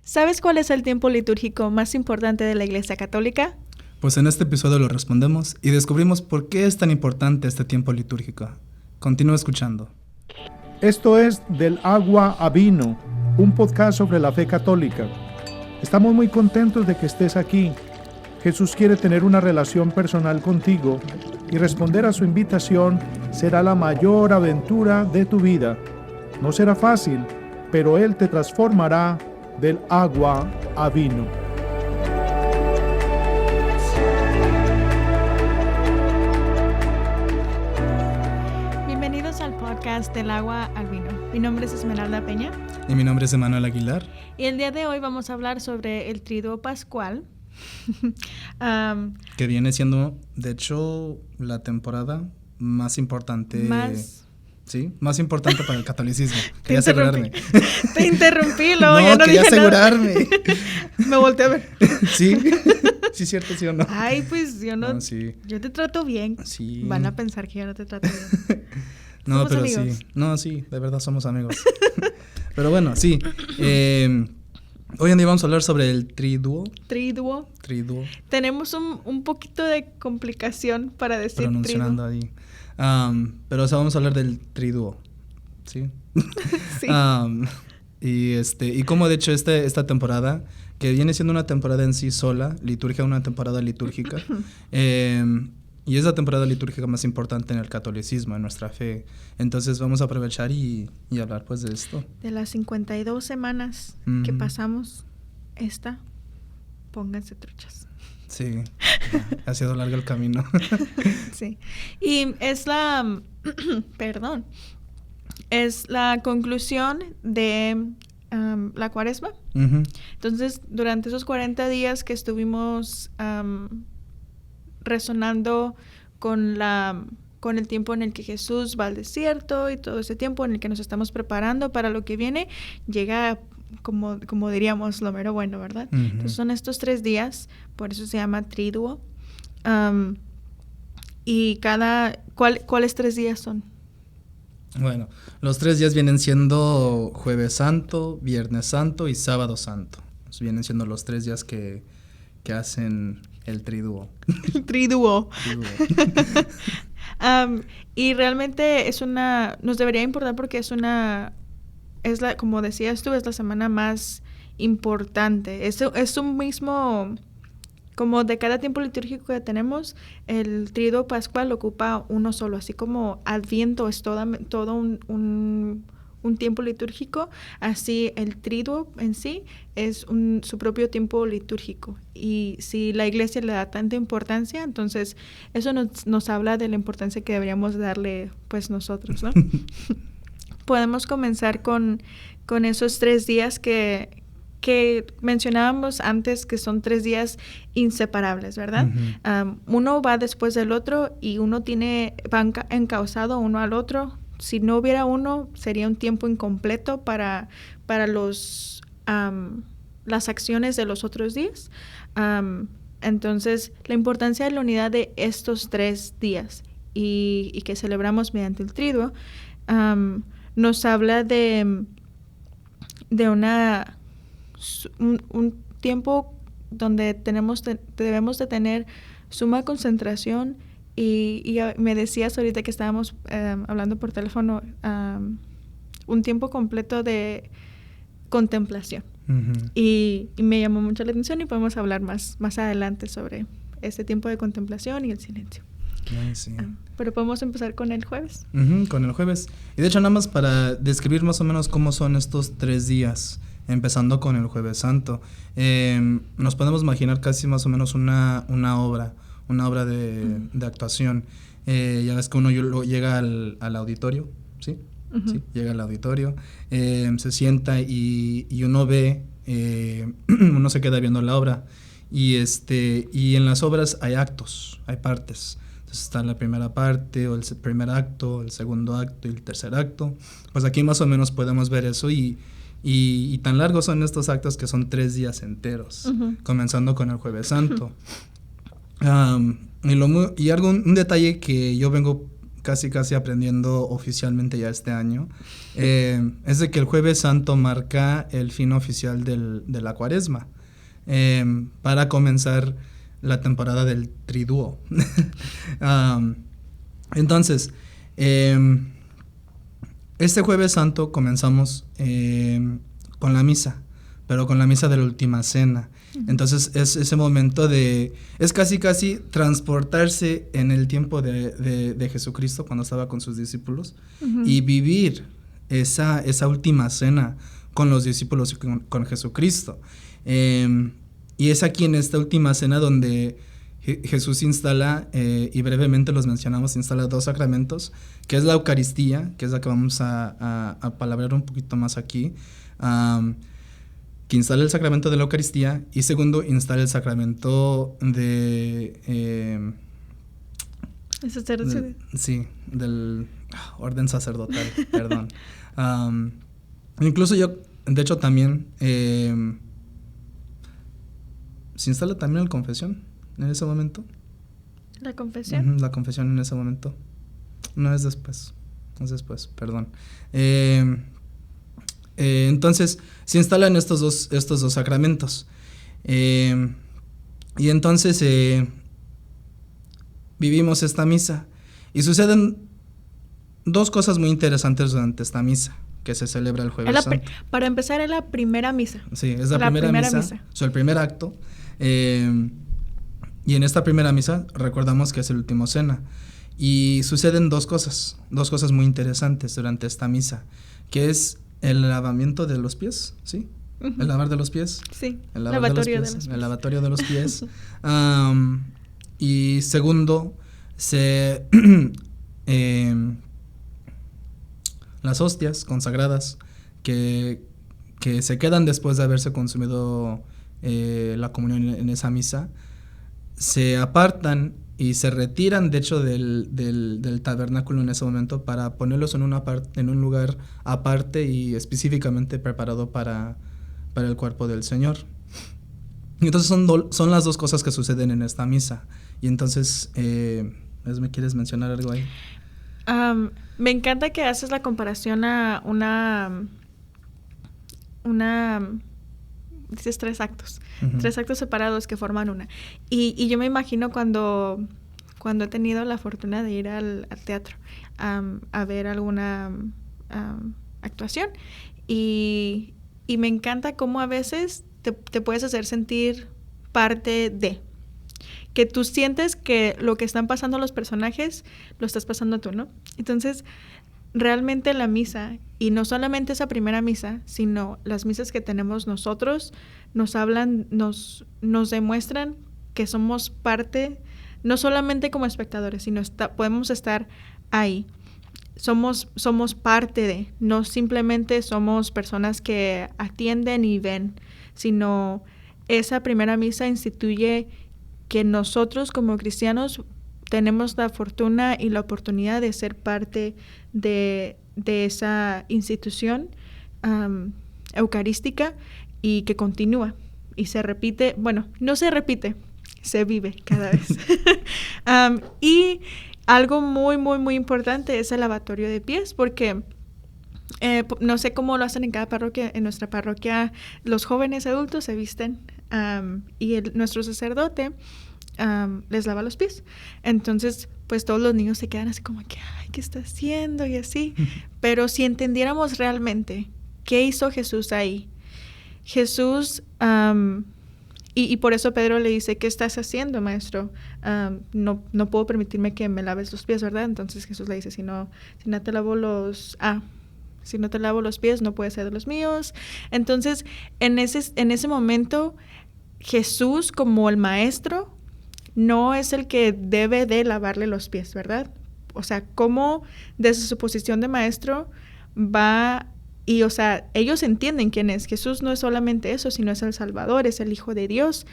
¿Sabes cuál es el tiempo litúrgico más importante de la Iglesia Católica? Pues en este episodio lo respondemos y descubrimos por qué es tan importante este tiempo litúrgico. Continúa escuchando. Esto es Del Agua a Vino, un podcast sobre la fe católica. Estamos muy contentos de que estés aquí. Jesús quiere tener una relación personal contigo y responder a su invitación será la mayor aventura de tu vida. No será fácil, pero Él te transformará del agua a vino. Bienvenidos al podcast Del Agua al Vino. Mi nombre es Esmeralda Peña. Y mi nombre es Emanuel Aguilar. Y el día de hoy vamos a hablar sobre el Triduo Pascual. Que viene siendo, de hecho, la temporada más importante. Sí, más importante para el catolicismo. Quería asegurarme. Te interrumpí, no, ya no quería dije asegurarme. Nada. Me volteé a ver. Sí, sí, cierto, sí o no. Ay, pues yo no sí. Yo te trato bien. Sí. Van a pensar que yo no te trato bien. No, ¿Somos pero amigos? sí. No, sí, de verdad somos amigos. Pero bueno, sí. Hoy en día vamos a hablar sobre el triduo. Triduo. Tenemos un poquito de complicación para decir pronunciando triduo. ahí. Pero o sea, vamos a hablar del triduo. ¿Sí? Sí. Y como de hecho esta temporada, que viene siendo una temporada en sí sola, una temporada litúrgica, y es la temporada litúrgica más importante en el catolicismo, en nuestra fe. Entonces vamos a aprovechar y hablar pues de esto. De las 52 semanas que pasamos, pónganse truchas. Sí, ha sido largo el camino. Sí, y es es la conclusión de la Cuaresma. Uh-huh. Entonces, durante esos 40 días que estuvimos resonando con el tiempo en el que Jesús va al desierto y todo ese tiempo en el que nos estamos preparando para lo que viene, llega como diríamos lo mero bueno, ¿verdad? Uh-huh. Entonces son estos 3 días, por eso se llama triduo. Y ¿cuáles 3 días son? Bueno, los 3 días vienen siendo Jueves Santo, Viernes Santo y Sábado Santo. Vienen siendo los 3 días que hacen el triduo. Triduo. Y realmente nos debería importar porque como decías tú, es la semana más importante. Es un mismo, como de cada tiempo litúrgico que tenemos, el Triduo Pascual ocupa uno solo, así como Adviento es todo un tiempo litúrgico, así el Triduo en sí es su propio tiempo litúrgico. Y si la Iglesia le da tanta importancia, entonces eso nos habla de la importancia que deberíamos darle pues nosotros, ¿no? Podemos comenzar con esos 3 días que mencionábamos antes, que son 3 días inseparables, ¿verdad? Uh-huh. Uno va después del otro y uno va encauzado uno al otro. Si no hubiera uno, sería un tiempo incompleto para las acciones de los otros días. Entonces, la importancia de la unidad de estos 3 días y que celebramos mediante el triduo, nos habla de un tiempo donde debemos de tener suma concentración y me decías ahorita que estábamos hablando por teléfono, un tiempo completo de contemplación. Uh-huh. Y me llamó mucho la atención y podemos hablar más adelante sobre ese tiempo de contemplación y el silencio. Sí. Pero podemos empezar con el jueves. Uh-huh, con el jueves. Y de hecho, nada más para describir más o menos cómo son estos 3 días, empezando con el Jueves Santo. Nos podemos imaginar casi más o menos una obra de actuación. Ya ves que uno llega al auditorio, ¿sí? Uh-huh. Sí, llega al auditorio, se sienta y uno ve, uno se queda viendo la obra. Y en las obras hay actos, hay partes. Entonces está la primera parte, o el primer acto, el segundo acto y el tercer acto. Pues aquí más o menos podemos ver eso y tan largos son estos actos que son 3 días enteros, uh-huh. Comenzando con el Jueves Santo. Uh-huh. Un detalle que yo vengo casi aprendiendo oficialmente ya este año, es de que el Jueves Santo marca el fin oficial de la Cuaresma, para comenzar la temporada del Triduo. Entonces, este Jueves Santo comenzamos con la misa, pero con la misa de la Última Cena. Entonces es ese momento es casi transportarse en el tiempo de Jesucristo cuando estaba con sus discípulos, y vivir esa última cena con los discípulos y con Jesucristo. Y es aquí en esta última cena donde Jesús instala, y brevemente los mencionamos, instala 2 sacramentos, que es la Eucaristía, que es la que vamos a palabrear un poquito más aquí, que instala el sacramento de la Eucaristía, y segundo, instala el sacramento del orden sacerdotal, perdón. Incluso yo, de hecho, también se instala también la confesión en ese momento. ¿La confesión? La confesión en ese momento. No, es después, perdón. Entonces se instalan estos dos sacramentos, y entonces vivimos esta misa, y suceden 2 cosas muy interesantes durante esta misa que se celebra el Jueves Santo. Para empezar, es la primera misa. Sí, es la primera misa. O sea, el primer acto, y en esta primera misa recordamos que es el último cena, y suceden 2 cosas muy interesantes durante esta misa, que es el lavamiento de los pies, ¿sí? El lavar de los pies. Sí, el lavatorio de los pies. Y segundo, las hostias consagradas que se quedan después de haberse consumido la comunión en esa misa, se apartan y se retiran, de hecho, del tabernáculo en ese momento, para ponerlos en un lugar aparte y específicamente preparado para el cuerpo del Señor. Entonces son las 2 cosas que suceden en esta misa. Y entonces, ¿me quieres mencionar algo ahí? Me encanta que haces la comparación a una dices 3 actos, 3 actos separados que forman una. Y yo me imagino cuando he tenido la fortuna de ir al teatro a ver alguna actuación, y me encanta cómo a veces te puedes hacer sentir parte de, que tú sientes que lo que están pasando los personajes lo estás pasando tú, ¿no? Entonces, realmente la misa, y no solamente esa primera misa, sino las misas que tenemos nosotros, nos hablan, nos demuestran que somos parte, no solamente como espectadores, sino podemos estar ahí. Somos parte de, no simplemente somos personas que atienden y ven, sino esa primera misa instituye que nosotros como cristianos tenemos la fortuna y la oportunidad de ser parte de esa institución eucarística, y que continúa y se repite, bueno, no se repite, se vive cada vez. Y algo muy, muy, muy importante es el lavatorio de pies, porque no sé cómo lo hacen en cada parroquia. En nuestra parroquia los jóvenes adultos se visten y nuestro sacerdote les lava los pies. Entonces, pues todos los niños se quedan así como que, ay, ¿qué está haciendo? Y así. Pero si entendiéramos realmente qué hizo Jesús ahí, Jesús, y por eso Pedro le dice, ¿qué estás haciendo, maestro? No puedo permitirme que me laves los pies, ¿verdad? Entonces Jesús le dice, si no te lavo los pies, no puedes ser de los míos. Entonces, en ese momento, Jesús, como el maestro, no es el que debe de lavarle los pies, ¿verdad? O sea, cómo desde su posición de maestro va. Y, o sea, ellos entienden quién es. Jesús no es solamente eso, sino es el Salvador, es el Hijo de Dios.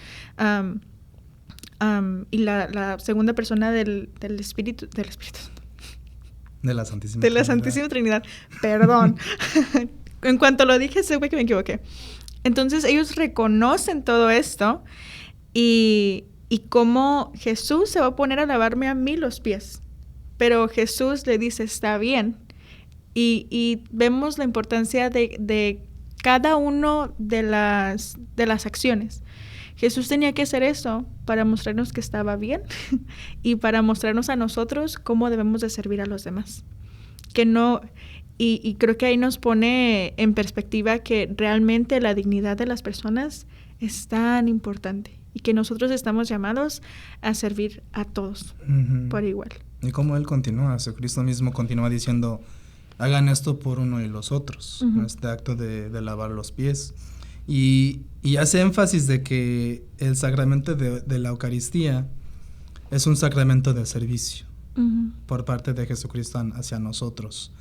Y la segunda persona del Espíritu. De la Santísima Trinidad. De la Santísima Trinidad. Perdón. En cuanto lo dije, sé que me equivoqué. Entonces, ellos reconocen todo esto y cómo Jesús se va a poner a lavarme a mí los pies. pero Jesús le dice, está bien. Y vemos la importancia de cada uno de las acciones. Jesús tenía que hacer eso para mostrarnos que estaba bien y para mostrarnos a nosotros cómo debemos de servir a los demás. Y creo que ahí nos pone en perspectiva que realmente la dignidad de las personas es tan importante y que nosotros estamos llamados a servir a todos por igual. Y como Él continúa, Jesucristo mismo continúa diciendo, hagan esto por uno y los otros, este acto de lavar los pies. Y hace énfasis de que el sacramento de la Eucaristía es un sacramento de servicio por parte de Jesucristo hacia nosotros.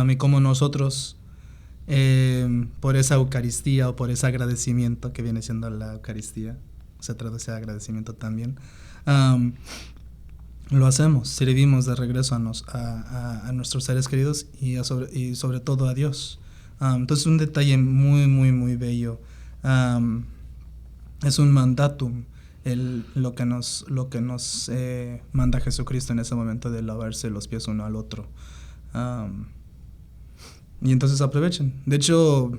Y como nosotros, por esa Eucaristía o por ese agradecimiento que viene siendo la Eucaristía, se traduce a agradecimiento también, lo hacemos, servimos de regreso a nuestros seres queridos y sobre todo a Dios. Entonces un detalle muy, muy, muy bello. Es un mandatum lo que nos manda Jesucristo en ese momento de lavarse los pies uno al otro. Y entonces aprovechen. De hecho,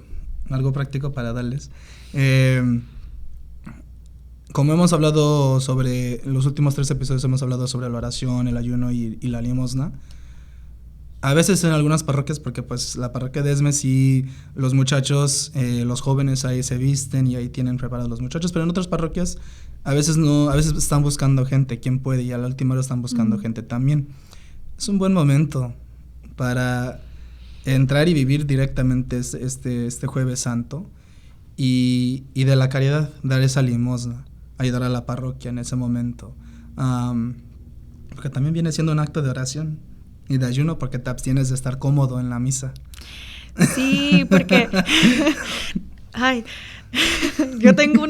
algo práctico para darles. Como hemos hablado sobre, los últimos 3 episodios hemos hablado sobre la oración, el ayuno y la limosna. A veces en algunas parroquias, porque pues la parroquia de Esme sí, los muchachos, los jóvenes ahí se visten y ahí tienen preparados los muchachos, pero en otras parroquias a veces no, a veces están buscando gente, quien puede, y a la última hora están buscando gente también. Es un buen momento para entrar y vivir directamente este Jueves Santo y de la caridad, dar esa limosna, ayudar a la parroquia en ese momento, porque también viene siendo un acto de oración y de ayuno, porque te abstienes de estar cómodo en la misa. Sí, porque ay, yo tengo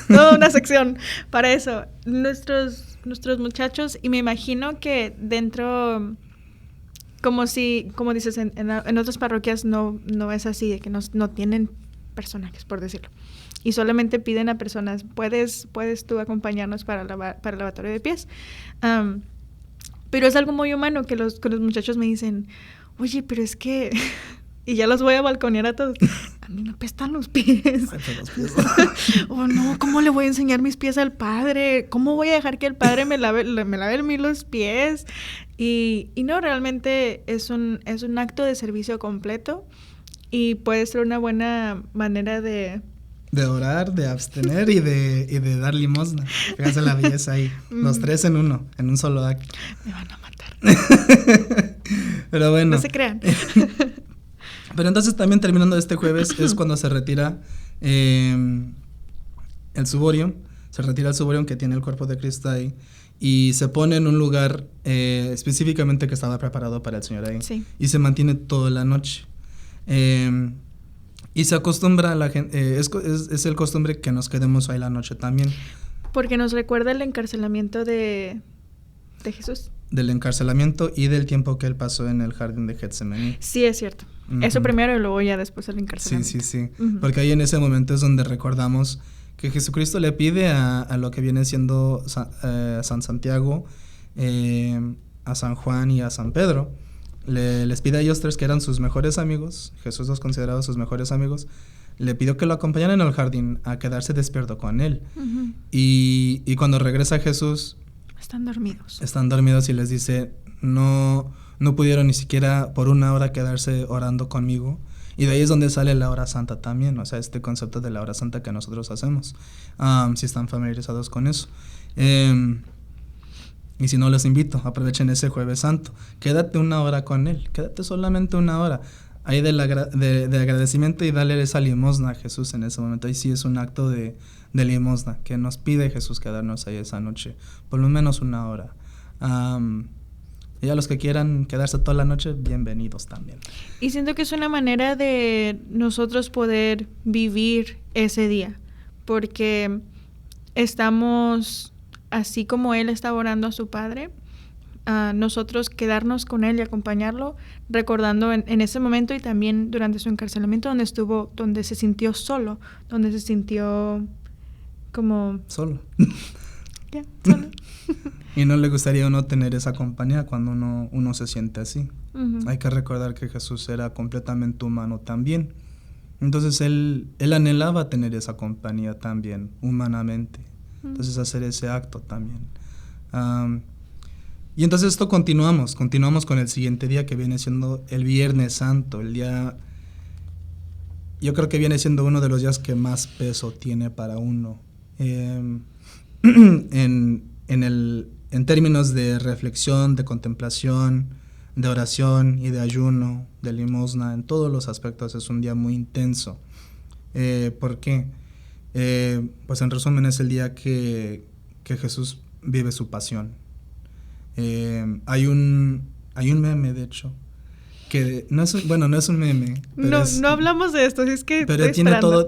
toda una sección para eso. Nuestros muchachos, y me imagino que dentro, como dices, en otras parroquias no es así, de que no tienen personajes, por decirlo, y solamente piden a personas, puedes tú acompañarnos para el lavatorio de pies. Pero es algo muy humano que los muchachos me dicen, oye, pero es que, y ya los voy a balconear a todos, a mí me apestan los pies. Oh no, ¿cómo le voy a enseñar mis pies al padre? ¿Cómo voy a dejar que el padre me lave a mí los pies? Y no, realmente es un acto de servicio completo y puede ser una buena manera de orar, de abstener y de dar limosna. Fíjense la belleza ahí. Los 3 en uno, en un solo acto. Me van a matar. Pero bueno. No se crean. Pero entonces también terminando este jueves es cuando se retira el suborio. Se retira el suborio que tiene el cuerpo de Cristo ahí. Y se pone en un lugar específicamente que estaba preparado para el Señor ahí. Sí. Y se mantiene toda la noche. Y se acostumbra a la gente, es el costumbre que nos quedemos ahí la noche también. Porque nos recuerda el encarcelamiento de Jesús. Del encarcelamiento y del tiempo que él pasó en el jardín de Getsemaní. Sí, es cierto. Eso primero y luego ya después el encarcelamiento. Sí. Porque ahí en ese momento es donde recordamos que Jesucristo le pide a lo que viene siendo San Santiago, a San Juan y a San Pedro. Les pide a ellos 3 que eran sus mejores amigos, Jesús los consideraba sus mejores amigos, le pidió que lo acompañaran al jardín a quedarse despierto con él. Y cuando regresa Jesús, están dormidos y les dice, no pudieron ni siquiera por 1 hora quedarse orando conmigo. Y de ahí es donde sale la hora santa también, o sea, este concepto de la hora santa que nosotros hacemos, si están familiarizados con eso. Y si no, les invito, aprovechen ese Jueves Santo. Quédate 1 hora con él, quédate solamente 1 hora. Ahí de agradecimiento y darle esa limosna a Jesús en ese momento. Ahí sí es un acto de limosna, que nos pide Jesús quedarnos ahí esa noche, por lo menos 1 hora. Y a los que quieran quedarse toda la noche, bienvenidos también. Y siento que es una manera de nosotros poder vivir ese día, porque estamos... Así como él estaba orando a su padre, nosotros quedarnos con él y acompañarlo, recordando en ese momento y también durante su encarcelamiento donde se sintió solo, donde se sintió como... Solo. Ya, solo. Y no le gustaría a uno tener esa compañía cuando uno se siente así. Hay que recordar que Jesús era completamente humano también. Entonces él anhelaba tener esa compañía también, humanamente. Entonces hacer ese acto también. Y entonces esto continuamos con el siguiente día, que viene siendo el Viernes Santo, el día... Yo creo que viene siendo uno de los días que más peso tiene para uno. En términos de reflexión, de contemplación, de oración y de ayuno, de limosna, en todos los aspectos es un día muy intenso. ¿Por qué? Pues en resumen es el día que Jesús vive su pasión. Hay un meme, de hecho, que no es un meme. Pero no hablamos de esto, es que pero estoy tiene esperando. todo,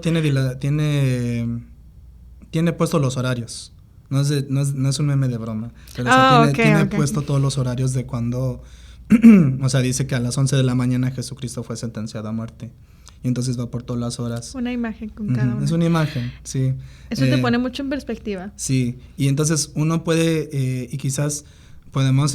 tiene puestos los horarios. No es un meme de broma, pero tiene puesto todos los horarios de cuando, o sea, dice que a las 11 de la mañana Jesucristo fue sentenciado a muerte. Y entonces va por todas las horas. Una imagen con cada una. Es una imagen, sí. Eso te pone mucho en perspectiva. Sí, y entonces uno puede, y quizás podemos,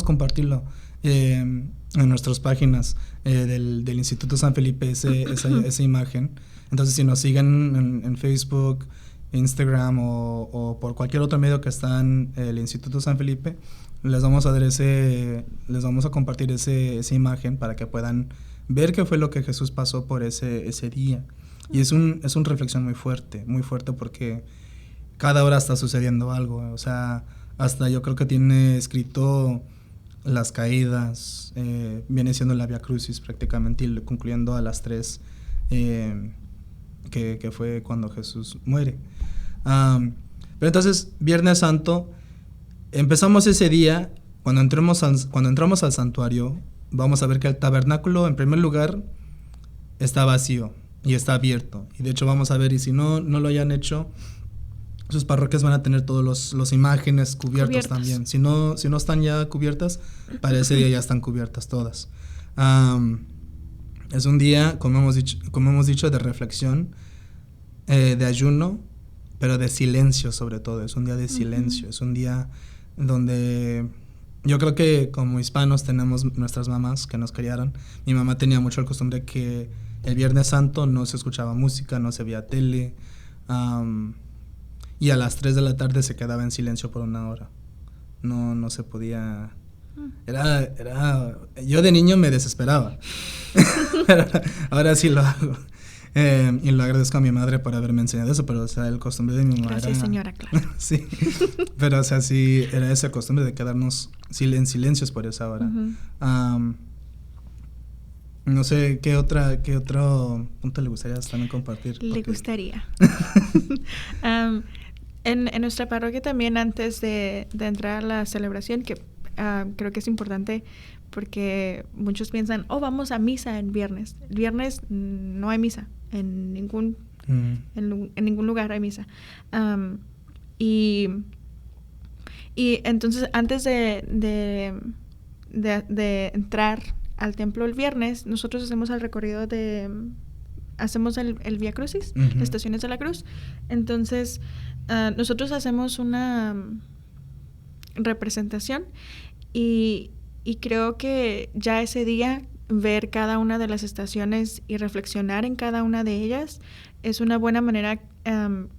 compartirlo en nuestras páginas del Instituto San Felipe, esa imagen. Entonces, si nos siguen en Facebook, Instagram o por cualquier otro medio que está en el Instituto San Felipe, les vamos a compartir esa imagen para que puedan ver qué fue lo que Jesús pasó por ese día. Y es una reflexión muy fuerte porque cada hora está sucediendo algo. O sea, hasta yo creo que tiene escrito las caídas, viene siendo la Vía Crucis prácticamente, y concluyendo a las 3, que fue cuando Jesús muere. Pero entonces, Viernes Santo, empezamos ese día. Cuando entramos al santuario, vamos a ver que el tabernáculo, en primer lugar, está vacío y está abierto. Y de hecho vamos a ver, y si no lo hayan hecho, sus parroquias van a tener todos los imágenes cubiertos también. Si no están ya cubiertas, para ese día ya están cubiertas todas. Es un día, como hemos dicho, de reflexión, de ayuno, pero de silencio sobre todo. Es un día de silencio. Es un día donde yo creo que como hispanos tenemos nuestras mamás que nos criaron. Mi mamá tenía mucho el costumbre que el Viernes Santo no se escuchaba música, no se veía tele, y a las 3 de la tarde se quedaba en silencio por 1 hora. No se podía... Yo de niño me desesperaba. Pero ahora sí lo hago. Y lo agradezco a mi madre por haberme enseñado eso, pero o sea, el costumbre de mi mamá Gracias, señora, claro. Sí, pero o sea, sí, era esa costumbre de quedarnos en silencios por esa hora. No sé, ¿qué otro punto le gustaría también compartir? Le gustaría. En nuestra parroquia también, antes de entrar a la celebración, que creo que es importante porque muchos piensan, vamos a misa el viernes. El viernes no hay misa, en ningún lugar hay misa. Y entonces, antes de entrar al templo el viernes, nosotros hacemos el recorrido hacemos el Vía Crucis, las estaciones de la cruz. Entonces, nosotros hacemos una representación y creo que ya ese día ver cada una de las estaciones y reflexionar en cada una de ellas es una buena manera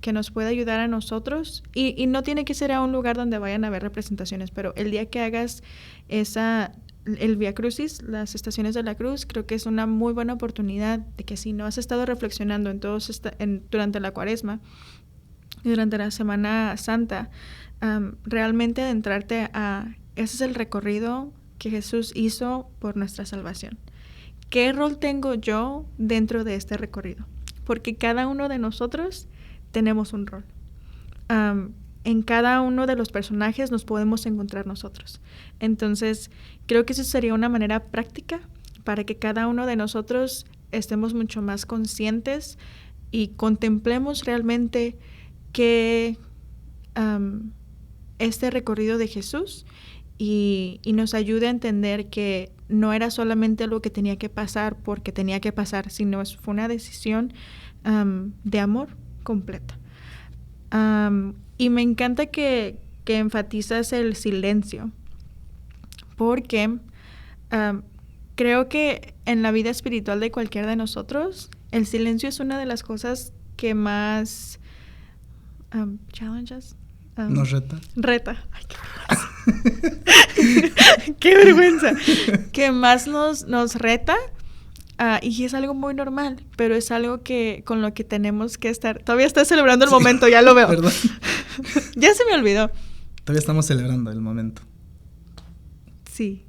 que nos puede ayudar a nosotros, y no tiene que ser a un lugar donde vayan a haber representaciones, pero el día que hagas el Vía Crucis, las estaciones de la cruz, creo que es una muy buena oportunidad de que si no has estado reflexionando durante la Cuaresma y durante la Semana Santa, realmente adentrarte ese es el recorrido que Jesús hizo por nuestra salvación. ¿Qué rol tengo yo dentro de este recorrido? Porque cada uno de nosotros tenemos un rol. En cada uno de los personajes nos podemos encontrar nosotros. Entonces, creo que eso sería una manera práctica para que cada uno de nosotros estemos mucho más conscientes y contemplemos realmente que este recorrido de Jesús y nos ayude a entender que no era solamente algo que tenía que pasar porque tenía que pasar, sino fue una decisión de amor completa. Y me encanta que enfatizas el silencio, porque creo que en la vida espiritual de cualquiera de nosotros, el silencio es una de las cosas que más challenges. ¿Nos reta? Reta. Ay, qué vergüenza. Que más nos reta. Y es algo muy normal, pero es algo que con lo que tenemos que estar. Todavía estoy celebrando el momento, ya lo veo. Perdón. Ya se me olvidó. Todavía estamos celebrando el momento. Sí.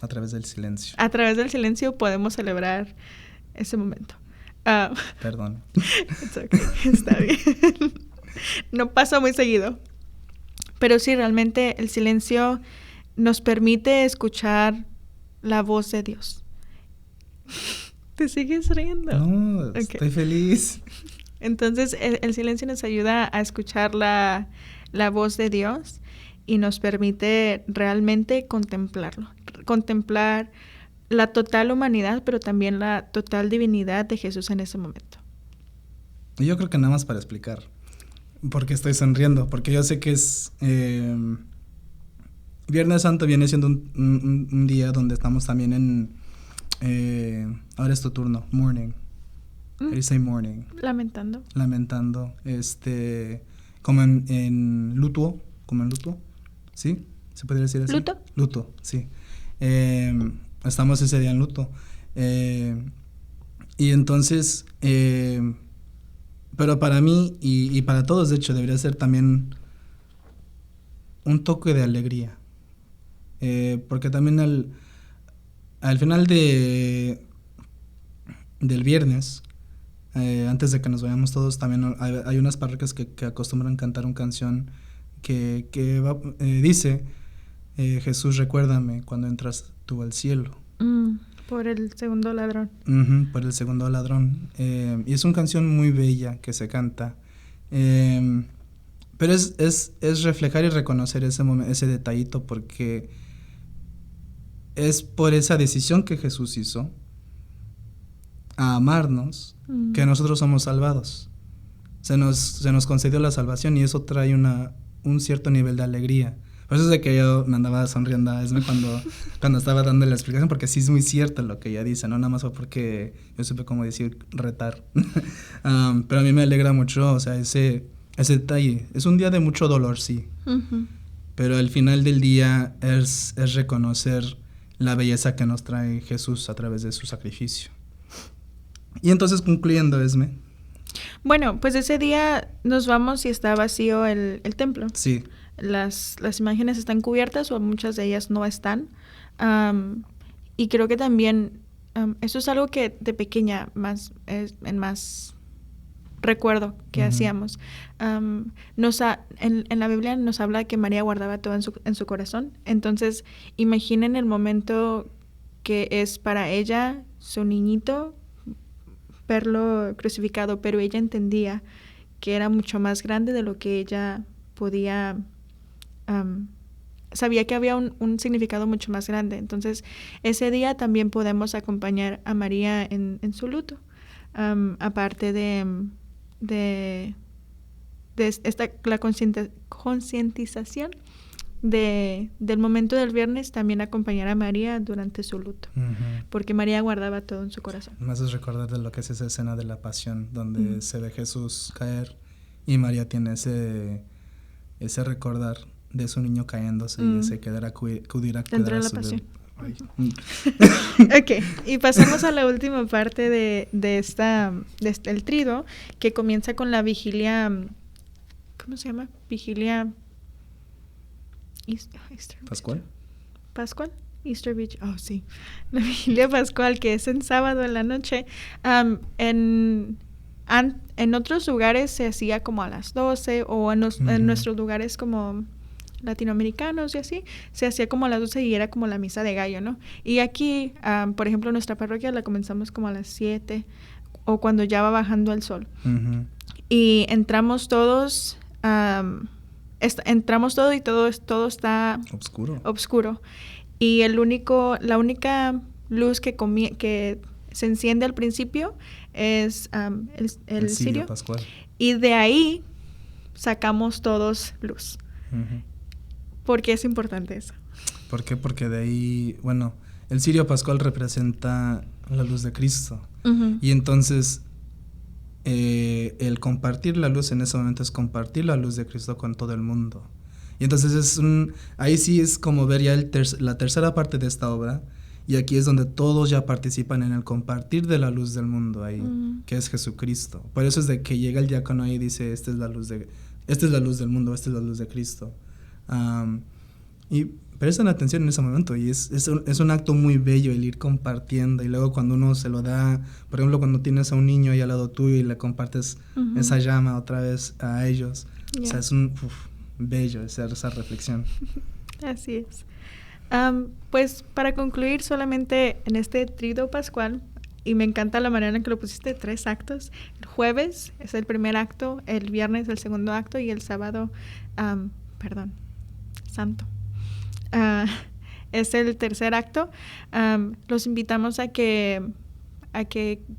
A través del silencio. A través del silencio podemos celebrar ese momento. Perdón. It's okay. Está bien. No pasa muy seguido. Pero sí, realmente el silencio nos permite escuchar la voz de Dios. ¿Te sigues riendo? No, Okay. Estoy feliz. Entonces, el silencio nos ayuda a escuchar la voz de Dios y nos permite realmente contemplarlo. Contemplar la total humanidad, pero también la total divinidad de Jesús en ese momento. Yo creo que nada más para explicar por qué estoy sonriendo, porque yo sé que es... Viernes Santo viene siendo un día donde estamos también en... ahora es tu turno, morning. How do you say morning? Lamentando. Como en luto, ¿sí? ¿Se podría decir así? ¿Luto? Luto, sí. Estamos ese día en luto. Y entonces, pero para mí y para todos, de hecho, debería ser también un toque de alegría. Porque también al final del viernes, antes de que nos vayamos todos, también hay unas parroquias que acostumbran cantar una canción que dice, Jesús, recuérdame cuando entras tú al cielo. Por el segundo ladrón. Por el segundo ladrón. Y es una canción muy bella que se canta. Pero es reflejar y reconocer ese detallito, porque es por esa decisión que Jesús hizo a amarnos que nosotros somos salvados. Se nos concedió la salvación y eso trae un cierto nivel de alegría. Por eso es de que yo me andaba sonriendo a Esme cuando estaba dando la explicación, porque sí es muy cierto lo que ella dice, no nada más fue porque yo supe cómo decir retar. Pero a mí me alegra mucho, o sea, ese detalle. Es un día de mucho dolor, sí. Pero al final del día es reconocer la belleza que nos trae Jesús a través de su sacrificio. Y entonces, concluyendo, Esme. Bueno, pues ese día nos vamos y está vacío el templo. Sí. Las imágenes están cubiertas o muchas de ellas no están. Y creo que también eso es algo que de pequeña más recuerdo que hacíamos. En la Biblia nos habla que María guardaba todo en su corazón. Entonces, imaginen el momento que es para ella, su niñito, verlo crucificado, pero ella entendía que era mucho más grande de lo que ella podía... sabía que había un significado mucho más grande. Entonces, ese día también podemos acompañar a María en su luto. Aparte de la concientización del momento del viernes, también acompañar a María durante su luto, porque María guardaba todo en su corazón. Me haces recordar de lo que es esa escena de la pasión, donde se ve Jesús caer y María tiene ese recordar de su niño cayéndose y ese querer acudir a dentro de la su pasión. bebé. Ok, y pasamos a la última parte de el triduo, que comienza con la vigilia. ¿Cómo se llama? Vigilia Pascual. Easter Vigil. Oh, sí. La vigilia pascual, que es en sábado en la noche. En otros lugares se hacía como a las 12, o en nuestros lugares como latinoamericanos y así, se hacía como a las 12 y era como la misa de gallo, ¿no? Y aquí, por ejemplo, nuestra parroquia la comenzamos como a las 7 o cuando ya va bajando el sol. Y entramos todos, y todo está oscuro. Y la única luz que se enciende al principio es el cirio pascual. Y de ahí sacamos todos luz. Ujú. ¿Por qué es importante eso? ¿Por qué? Porque de ahí, bueno, el cirio pascual representa la luz de Cristo. Uh-huh. Y entonces, el compartir la luz en ese momento es compartir la luz de Cristo con todo el mundo. Y entonces ahí sí es como ver ya la tercera parte de esta obra. Y aquí es donde todos ya participan en el compartir de la luz del mundo ahí, que es Jesucristo. Por eso es de que llega el diácono ahí y dice, esta es la luz del mundo, esta es la luz de Cristo. Y prestan atención en ese momento y es un acto muy bello el ir compartiendo. Y luego cuando uno se lo da, por ejemplo, cuando tienes a un niño ahí al lado tuyo y le compartes esa llama otra vez a ellos. O sea, es bello esa reflexión. Así es. Pues para concluir solamente en este Triduo Pascual, y me encanta la manera en que lo pusiste, 3 actos. El jueves es el primer acto, el viernes el segundo acto y el sábado, santo, es el tercer acto. Los invitamos a que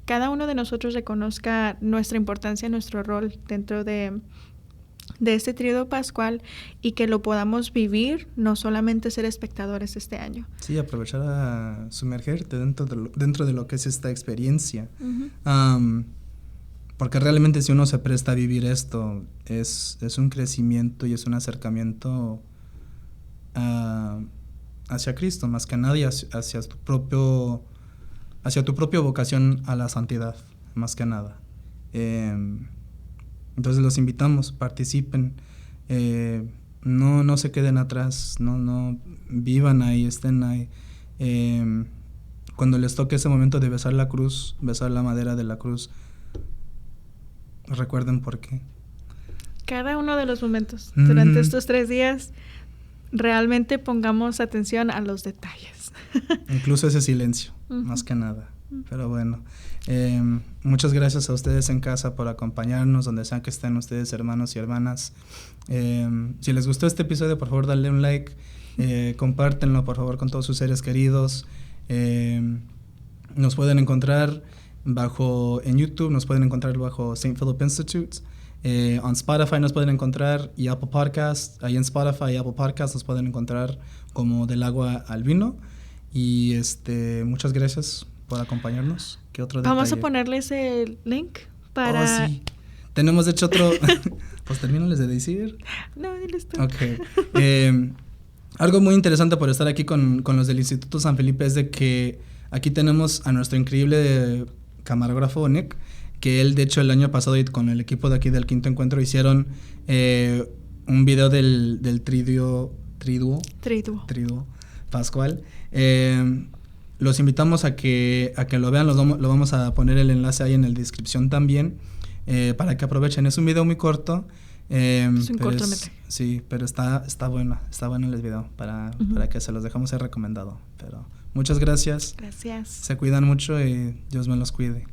cada uno de nosotros reconozca nuestra importancia, nuestro rol dentro de este Triduo Pascual y que lo podamos vivir, no solamente ser espectadores este año. Sí, aprovechar a sumergirte dentro de lo que es esta experiencia. Porque realmente si uno se presta a vivir esto, es un crecimiento y es un acercamiento hacia Cristo, más que nada, y hacia tu propia vocación a la santidad, más que nada. Entonces los invitamos, participen, no se queden atrás, no vivan ahí, estén ahí. Cuando les toque ese momento de besar la cruz, besar la madera de la cruz, recuerden por qué. Cada uno de los momentos durante estos 3 días, realmente pongamos atención a los detalles. Incluso ese silencio, más que nada. Pero bueno, muchas gracias a ustedes en casa por acompañarnos, donde sea que estén ustedes, hermanos y hermanas. Si les gustó este episodio, por favor, dale un like, compártenlo, por favor, con todos sus seres queridos. Nos pueden encontrar en YouTube, nos pueden encontrar bajo St. Philip Institute. En Spotify nos pueden encontrar y Apple Podcasts. Ahí en Spotify y Apple Podcasts nos pueden encontrar como Del Agua al Vino. Y muchas gracias por acompañarnos. ¿Qué otro detalle? Vamos a ponerles el link para... Oh, sí. Tenemos de hecho otro... Pues termínales de decir. No, diles tú. Ok. Algo muy interesante por estar aquí con los del Instituto San Felipe es de que aquí tenemos a nuestro increíble camarógrafo Nick, que él de hecho el año pasado y con el equipo de aquí del Quinto Encuentro hicieron un video del Triduo Pascual. Los invitamos a que lo vean, lo vamos a poner el enlace ahí en la descripción también, para que aprovechen. Es un video muy corto. Es un cortometraje. Sí, pero está bueno el video para que se los dejamos ahí recomendado. Pero muchas gracias. Gracias. Se cuidan mucho y Dios me los cuide.